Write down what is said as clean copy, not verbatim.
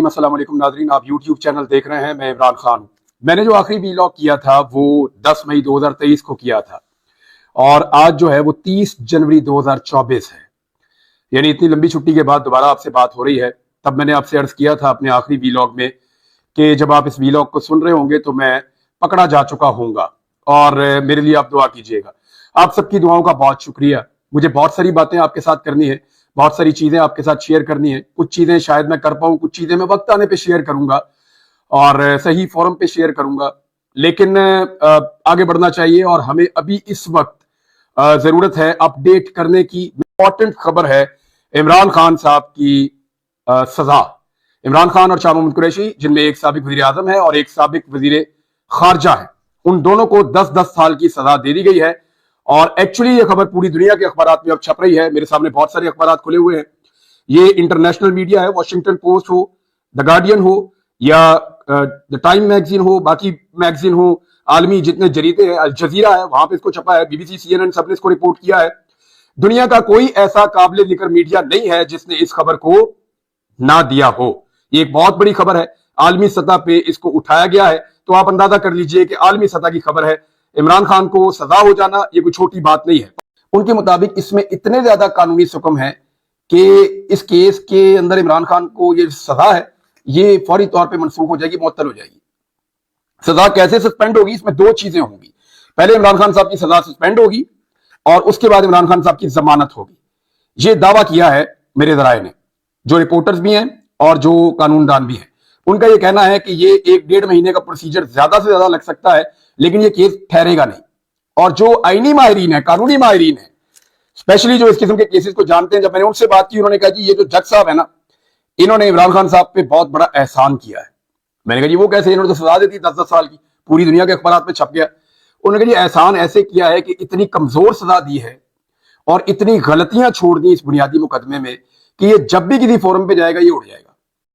अस्सलाम वालेकुम नाज़रीन, आप YouTube चैनल देख रहे हैं। मैं इमरान खान हूँ। मैंने जो आखिरी वीलॉग किया था वो 10 मई 2023 को किया था और आज जो है वो 30 जनवरी 2024 है, यानी इतनी लंबी छुट्टी के बाद दोबारा आपसे बात हो रही है। तब मैंने आपसे अर्ज किया था अपने आखिरी वीलॉग में कि जब आप इस वीलॉग को सुन रहे होंगे तो मैं पकड़ा जा चुका होऊंगा और मेरे लिए आप दुआ कीजिएगा। आप सबकी दुआओं का बहुत शुक्रिया। मुझे बहुत सारी बातें आपके साथ करनी है, बहुत सारी चीजें आपके साथ शेयर करनी है। कुछ चीजें शायद मैं कर पाऊं, कुछ चीजें मैं वक्त आने पे शेयर करूंगा और सही फोरम पे शेयर करूंगा, लेकिन आगे बढ़ना चाहिए और हमें अभी इस वक्त जरूरत है अपडेट करने की। इंपॉर्टेंट खबर है इमरान खान साहब की सजा। इमरान खान और शाह महमूद कुरैशी, जिनमें एक साबिक वजीर आजम है और एक साबिक वजीर खारजा है, उन दोनों को 10-10 साल की सजा दे दी गई है। और एक्चुअली ये खबर पूरी दुनिया के अखबारात में अब छप रही है। मेरे सामने बहुत सारे अखबारात खुले हुए हैं। ये इंटरनेशनल मीडिया है, वॉशिंगटन पोस्ट हो, द गार्डियन हो या द टाइम मैगजीन हो, बाकी मैगजीन हो, आलमी जितने जरीदे हैं, अल जजीरा है, वहां पे इसको छपा है, BBC, CNN सबने इसको रिपोर्ट किया है। दुनिया का कोई ऐसा काबिल जिक्र मीडिया नहीं है जिसने इस खबर को ना दिया हो। ये एक बहुत बड़ी खबर है, आलमी सतह पे इसको उठाया गया है। तो आप अंदाजा कर लीजिए कि आलमी सतह की खबर है। इमरान खान को सजा हो जाना ये कोई छोटी बात नहीं है। उनके मुताबिक इसमें इतने ज्यादा कानूनी सुकम है कि इस केस के अंदर इमरान खान को ये सजा है, ये फौरी तौर पे मनसूख हो जाएगी, मुअत्तल हो जाएगी। सजा कैसे सस्पेंड होगी? इसमें दो चीजें होंगी। पहले इमरान खान साहब की सजा सस्पेंड होगी और उसके बाद इमरान खान साहब की जमानत होगी। ये दावा किया है मेरे जराए ने, जो रिपोर्टर्स भी हैं और जो कानूनदान भी हैं। उनका यह कहना है कि ये 1-1.5 महीने का प्रोसीजर ज्यादा से ज्यादा लग सकता है, लेकिन ये केस ठहरेगा नहीं। और जो आईनी माहिरीन है, कानूनी माहिरीन है, स्पेशली जो इस किस्म के केसेस को जानते हैं, जब मैंने उनसे बात की, उन्होंने कहा जी ये जो जज साहब है ना, इन्होंने इमरान खान साहब पे बहुत बड़ा एहसान किया है। मैंने कहा जी वो कैसे? इन्होंने तो सजा दी थी 10-10 साल की, पूरी दुनिया के अखबारात में छप गया। उन्होंने कहा जी एहसान ऐसे किया है कि इतनी कमजोर सजा दी है और इतनी गलतियां छोड़ दी इस बुनियादी मुकदमे में कि ये जब भी किसी फोरम पे जाएगा ये उड़ जाएगा।